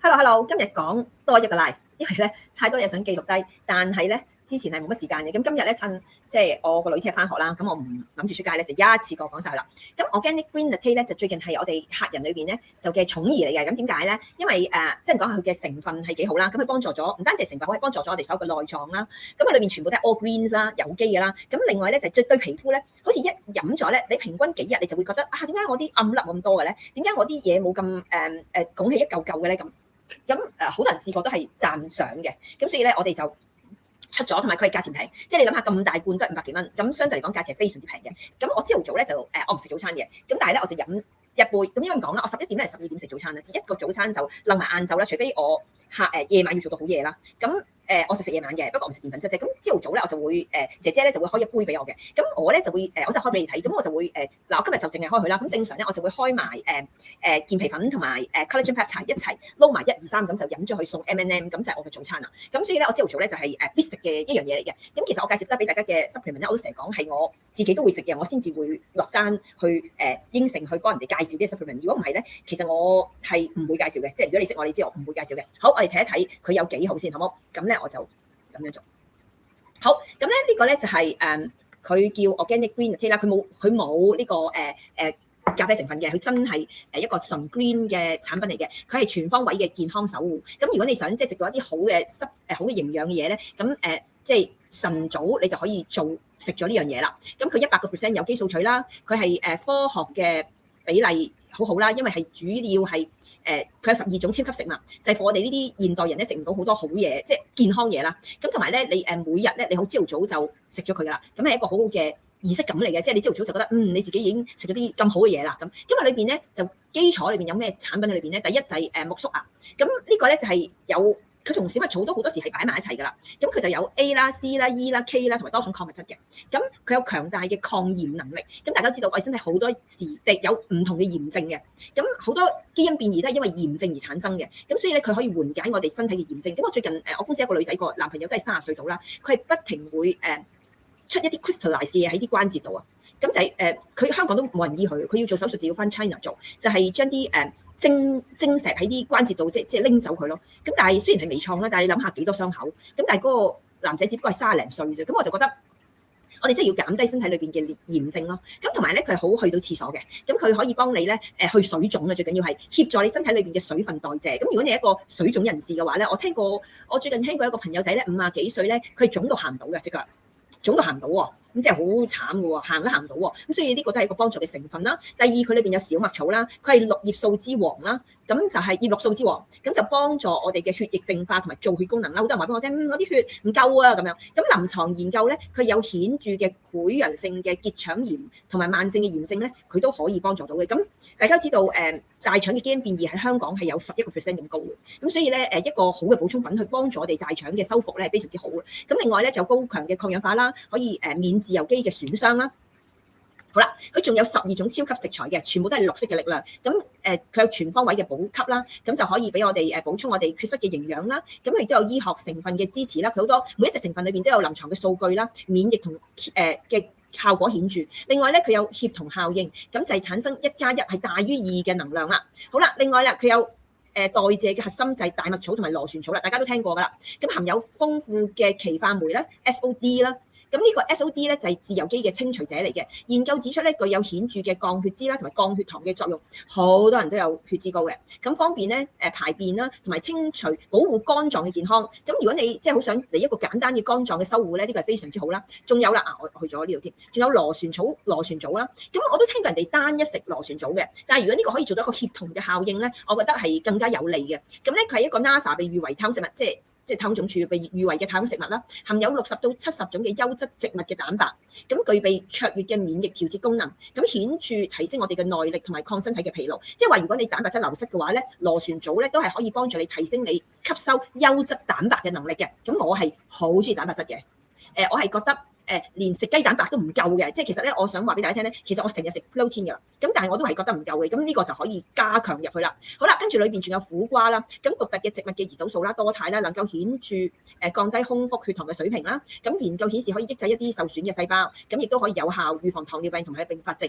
Hello，今日講多一個 live，因為咧太多嘢想記錄低，但係咧之前係冇乜時間嘅。咁今日咧趁即係我個女聽日翻學啦，咁我唔諗住出街咧，就一次過講晒佢啦。咁 Organic Green Latte 咧就最近係我哋客人裏邊咧就嘅寵兒嚟嘅。咁點解咧？因為即係講下佢嘅成分係幾好啦。咁佢幫助咗唔單止係成分好，係幫助咗我哋所有嘅內臟啦。咁佢裏面全部都係 all greens 啦，有機嘅啦。咁另外咧就對皮膚咧，好似一飲咗咧，你平均幾日你就會覺得點解我啲暗粒冇咁多嘅咧？點解我啲嘢冇咁拱起一嚿嚿嘅咧？咁好多人試過都係讚賞嘅，咁所以咧我哋就出咗，同埋佢係價錢平，即係你諗下咁大罐都係500幾蚊，咁相對嚟講價錢係非常之平嘅。咁我朝頭早咧就我唔食早餐嘅，咁但係咧我就飲一杯，咁應該咁講啦，我11點咧12點食早餐啦，一個早餐就擸埋晏晝啦，除非我夜晚要做到好夜啦，咁我就食夜晚嘅，不過我唔食澱粉質啫。咁朝頭早咧我就會姐姐咧就會開一杯俾我嘅，咁我咧就會我就開俾你睇，咁我就會我今日就淨係開佢啦。咁正常咧我就會開埋健脾粉同埋collagen peptide 一齊撈埋1、2、3，咁就飲咗去送 M&M， 咁就係我嘅早餐啦。咁所以咧我朝頭早咧就係必食嘅一樣嘢嚟嘅。咁其實我介紹得俾大家嘅 supplement 咧，我都成日講係我自己都會食嘅，我先至會落單去應承去幫人哋介紹啲 supplement。如果唔係咧，其實我係唔會介紹嘅，即係如果你識我，你知我唔會介紹嘅。好，我哋睇一睇佢有幾好先，好冇？咁咧我就咁樣做。好，咁咧呢個咧就係佢叫 Organic Green Latte 啦，佢冇呢個咖啡成分嘅，佢真係一個純 green 嘅產品嚟嘅，佢係全方位嘅健康守護。咁如果你想即係食到一啲好嘅好嘅營養嘅嘢咧，咁即係晨早你就可以食咗呢樣嘢啦。咁佢100%有機素取啦，佢係科學嘅比例好好啦，因為係主要係佢有12種超級食物，就係我哋呢啲現代人咧食唔到好多好嘢，即係健康嘢啦。咁同埋咧，你每日咧你好朝頭早就食咗佢噶啦，咁係一個好好嘅儀式感嚟嘅，即係你朝頭早就覺得你自己已經食咗啲咁好嘅嘢啦。咁因為裏邊咧就基礎裏邊有咩產品喺裏邊咧？第一就係苜蓿啊，咁呢個咧就係有。佢同小麥草都好多時係擺埋一齊㗎啦，咁佢就有 A 啦、C 啦、E 啦、K 啦，同埋多種礦物質嘅。咁佢有強大嘅抗炎能力。咁大家知道我哋身體好多時有唔同嘅炎症嘅，咁好多基因變異都係因為炎症而產生嘅。咁所以咧佢可以緩解我哋身體嘅炎症。咁我最近我公司一個女仔個男朋友都係30歲到啦，佢係不停會出一啲 crystallize 嘅嘢喺啲關節度啊。咁就係佢香港都冇人醫佢，佢要做手術就要翻 China 做，就係將啲晶石喺啲關節度即係拎走佢咯。咁但係雖然係微創啦，但係你諗下幾多傷口。咁但係嗰個男仔只不過係30零歲啫。咁我就覺得我哋真係要減低身體裏邊嘅炎症咯。咁同埋咧佢係好去到廁所嘅，咁佢可以幫你咧去水腫啊，最緊要係協助你身體裏邊嘅水分代謝。咁如果你係一個水腫人士嘅話咧，我最近聽過一個朋友仔咧50幾歲咧，佢腫到行唔到嘅隻腳，腫到行唔到喎。咁即係好慘嘅喎，行都行唔到喎。咁所以呢個都係一個幫助嘅成分啦。第二，佢裏邊有小麥草啦，佢係綠葉素之王啦。咁就係葉綠素之王，咁就幫助我哋嘅血液淨化同埋造血功能啦。好多人話俾我聽，我啲血唔夠啊咁樣。咁臨床研究咧，佢有顯著嘅潰瘍性嘅結腸炎同埋慢性嘅炎症咧，佢都可以幫助到嘅。咁大家知道大腸嘅基因變異喺香港係有11%咁高嘅。咁所以咧一個好嘅補充品去幫助我哋大腸嘅修復咧係非常之好嘅。咁另外咧就有高強嘅抗氧化啦，可以免自由基嘅損傷啦。好啦，佢仲有12種超級食材嘅，全部都係綠色嘅力量。咁佢有全方位嘅補給啦，咁就可以俾我哋補充我哋缺失嘅營養啦。咁佢亦都有醫學成分嘅支持啦。佢好多每一隻成分裏邊都有臨床嘅數據啦，免疫同嘅效果顯著。另外咧，佢有協同效應，咁就係產生1+1係大於2嘅能量啦。好啦，另外啦，佢有代謝嘅核心就係大麥草同埋螺旋草啦，大家都聽過噶啦。咁含有豐富嘅歧化酶啦 ，SOD 啦。咁呢個 SOD 咧就係自由基嘅清除者嚟嘅。研究指出咧，具有顯著嘅降血脂啦，同埋降血糖嘅作用。好多人都有血脂高嘅，咁方便咧排便啦，同埋清除保護肝臟嘅健康。咁如果你即係好想嚟一個簡單嘅肝臟嘅修護咧，呢個係非常之好啦。仲有啦，我去咗呢度添，仲有螺旋藻啦。咁我都聽過人哋單一食螺旋藻嘅，但係如果呢個可以做到一個協同嘅效應咧，我覺得係更加有利嘅。咁咧佢係一個 NASA 被譽為太空食物，即係太空總署被譽為嘅太空食物啦，含有60到70種嘅優質植物嘅蛋白，咁具備卓越嘅免疫調節功能，咁顯著提升我哋嘅耐力同埋抗身體嘅疲勞。即係話如果你蛋白質流失嘅話咧，螺旋藻咧都係可以幫助你提升你吸收優質蛋白嘅能力嘅。咁我係好中意蛋白質嘅，我係覺得。連食雞蛋白都唔夠嘅，即係其實咧，我想話俾大家聽咧，其實我成日食 protein 㗎啦，咁但係我都係覺得唔夠嘅，咁呢個就可以加強入去啦。好啦，跟住裏邊仲有苦瓜啦，咁獨特嘅植物嘅胰島素啦、多肽啦，能夠顯著降低空腹血糖嘅水平啦。咁研究顯示可以抑制一啲受損嘅細胞，咁亦都可以有效預防糖尿病同埋併發症。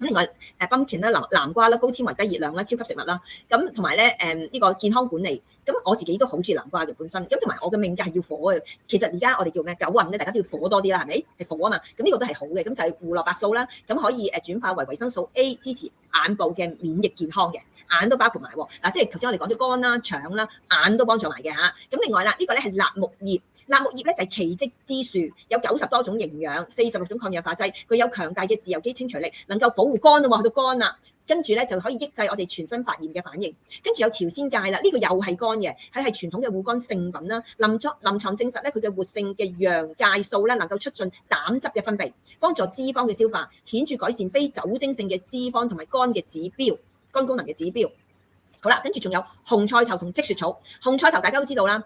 咁另外pumpkin 啦、南瓜啦、高纖維低熱量啦、超級食物啦，咁同埋咧呢個健康管理，咁我自己都好中意南瓜嘅本身，咁同埋我嘅命格係要火嘅。其實而家我哋叫咩九運咧，大家都要火多啲啦，係咪？係火啊嘛，咁呢個都係好嘅，咁就係胡蘿蔔素啦，咁可以轉化為維生素 A， 支持眼部嘅免疫健康嘅，眼都包括埋喎。嗱，即係頭先我哋講咗肝啦、腸啦、眼都幫助埋嘅嚇。咁另外啦，呢個咧係辣木葉。辣木葉咧就係奇蹟之樹，有90多種營養，46種抗氧化劑，佢有強大嘅自由基清除力，能夠保護肝啊喎，去到肝啦，跟住咧就可以抑制我哋全身發炎嘅反應。跟住有朝鮮芥啦，呢個又係肝嘅，係傳統嘅護肝聖品啦。臨床證實咧，佢嘅活性嘅陽芥素咧能夠促進膽汁嘅分泌，幫助脂肪嘅消化，顯著改善非酒精性嘅脂肪同埋肝嘅指標，肝功能嘅指標。好啦，跟住仲有紅菜頭同積雪草。紅菜頭大家都知道啦，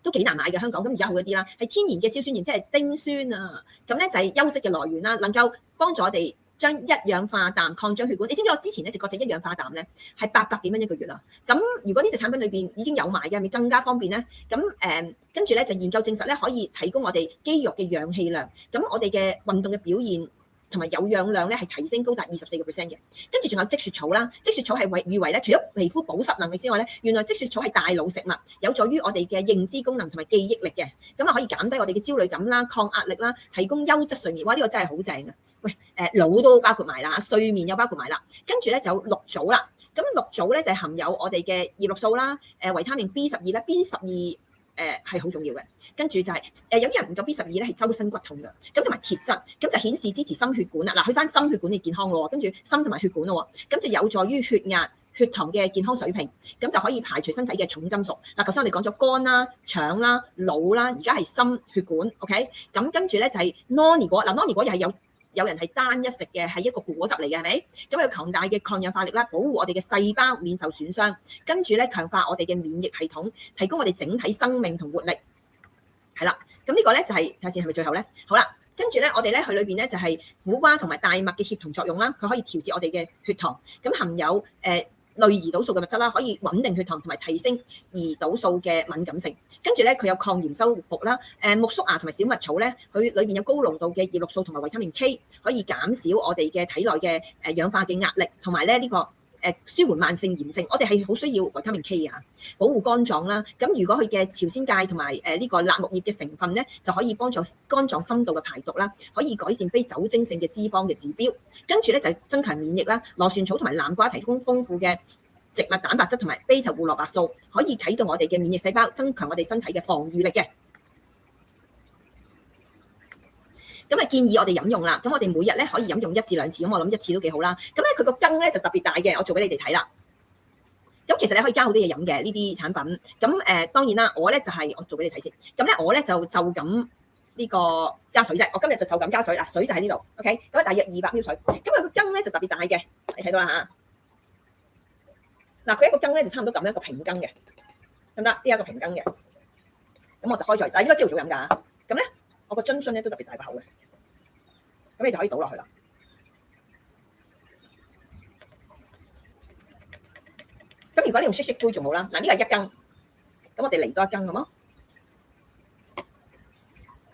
都幾難買嘅香港，咁而家好一啲啦，係天然嘅硝酸鹽，即係丁酸啊。咁咧就係優質嘅來源啦，能夠幫助我哋將一氧化氮擴張血管。你知唔知我之前咧食過隻一氧化氮咧係800幾蚊一個月啊？咁如果呢隻產品裏邊已經有埋嘅，係咪更加方便咧？咁跟住咧就研究證實咧可以提供我哋肌肉嘅氧氣量，咁我哋嘅運動嘅表現同埋有氧量咧係提升高達24%嘅。跟住仲有積雪草啦，積雪草係譽為咧除咗皮膚保濕能力之外咧，原來積雪草係大腦食物，有助於我哋嘅認知功能同埋記憶力嘅，咁啊可以減低我哋嘅焦慮感啦、抗壓力啦，提供優質睡眠。哇！呢個真係好正啊！喂，腦都包括埋啦，睡眠又包括埋啦。跟住咧就有綠棗啦，咁綠棗咧就係含有我哋嘅葉綠素啦、維他命 B12咧，B12係好重要嘅。跟住就係有啲人唔夠 B12咧，係周身骨痛嘅。咁同埋鐵質，咁就顯示支持心血管啦。嗱，去翻心血管嘅健康咯，跟住心同埋血管咯，咁就有助於血壓、血糖嘅健康水平，咁就可以排除身體嘅重金屬。嗱，頭先我哋講咗肝啦、腸啦、腦啦，而家係心血管 ，OK？咁跟住咧就係 noni 果，嗱 noni 果又係有人係單一食嘅，係一個果汁嚟嘅，係咪？咁有強大嘅抗氧化力啦，保護我哋嘅細胞免受損傷，跟住咧強化我哋嘅免疫系統，提供我哋整體生命同活力。係啦，咁呢個咧就係睇下先係咪最後咧？好啦，跟住咧我哋咧佢裏邊咧就係苦瓜同埋大麥嘅協同作用啦，佢可以調節我哋嘅血糖，咁含有類胰島素嘅物質啦，可以穩定血糖同埋提升胰島素嘅敏感性。跟住咧佢有抗炎修復啦，苜蓿芽同埋小麥草咧，佢裏邊有高濃度嘅葉綠素同埋維他命 K， 可以減少我哋嘅體內嘅氧化嘅壓力，同埋咧呢個舒緩慢性炎症。我哋係好需要維他命 K 啊，保護肝臟啦。咁如果佢嘅朝鮮芥同埋呢個辣木葉嘅成分咧，就可以幫助肝臟深度嘅排毒啦，可以改善非酒精性嘅脂肪嘅指標。跟住咧就係增強免疫啦，螺旋草同埋南瓜提供豐富嘅植物蛋白質同埋 β 胡蘿蔔素，可以啟動我哋嘅免疫細胞，增強我哋身體嘅防禦力嘅。咁啊建議我哋飲用啦，咁我哋每日咧可以飲用1至2次，咁我諗1次都幾好啦。咁咧佢個羹咧就特別大嘅，我做俾你哋睇啦。咁其實你可以加好多嘢飲嘅呢啲產品。咁當然啦，我咧就係、我做俾你睇先。咁咧我咧就咁呢個加水啫。我今日就咁加水啦，水就喺呢度。OK， 咁啊大約200 ml 水。咁佢個羹咧就特別大嘅，你睇到啦嚇。嗱，佢一個羹咧就差唔多咁樣一個平羹嘅，得唔得？呢一個平羹嘅。咁我就開咗，嗱應該朝頭早飲㗎。咁咧我個樽咧都特別大個口嘅，咁你就可以倒落去啦。咁如果你用錫錫杯仲好啦，嗱呢個係1羹，咁我哋嚟多1羹好冇？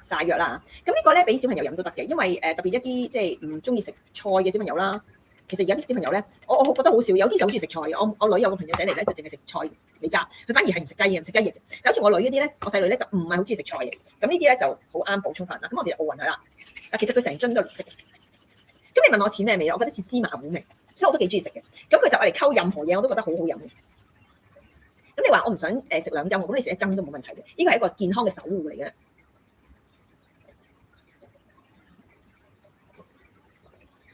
大約啦。咁呢個咧俾小朋友飲都得嘅，因為特別一啲即係唔中意食菜嘅小朋友啦。其實有啲小朋友咧，我覺得好少，有啲就好中意食菜嘅。我女有個朋友仔嚟咧，就淨係食菜你家，佢反而係唔食雞嘅，唔食雞翼嘅。有時我女嗰啲咧，我細女咧就唔係好中意食菜嘅。咁呢啲咧就好啱補充飯啦。咁我哋就奧運佢啦。嗱，其實佢成樽都係綠色嘅。咁你問我似咩味？我覺得似芝麻糊味，所以我都幾中意食嘅。咁佢就愛嚟溝任何嘢，我都覺得好好飲嘅。咁你話我唔想食2羹，咁你食1羹都冇問題嘅。呢個係一個健康嘅守護嚟嘅。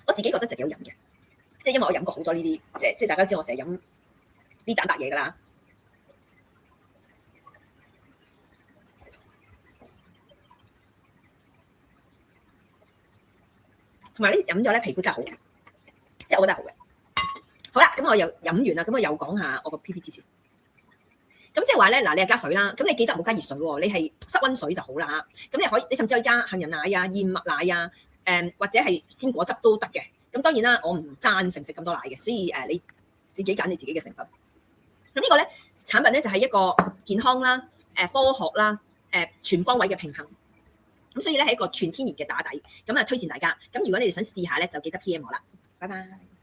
我自己覺得就幾好飲嘅。即係因為我飲過好多呢啲，即係大家知我成日飲啲蛋白嘢㗎啦。同埋呢飲咗咧，皮膚真係好嘅，即係我覺得係好嘅。好啦，咁我又飲完啦，咁我又講下我個 PP 之前。咁即係話咧，嗱你係加水啦，咁你記得唔好加熱水喎，你係室溫水就好啦。咁你可以，你甚至可以加杏仁奶啊、燕麥奶啊，或者係鮮果汁都得嘅。咁當然啦，我唔贊成食咁多奶嘅，所以你自己揀你自己嘅成分。咁呢個咧產品咧就係一個健康啦、科學啦、全方位嘅平衡。咁所以咧係一個全天然嘅打底，咁啊推薦大家。咁如果你哋想試下咧，就記得 PM 我啦。拜拜。拜拜。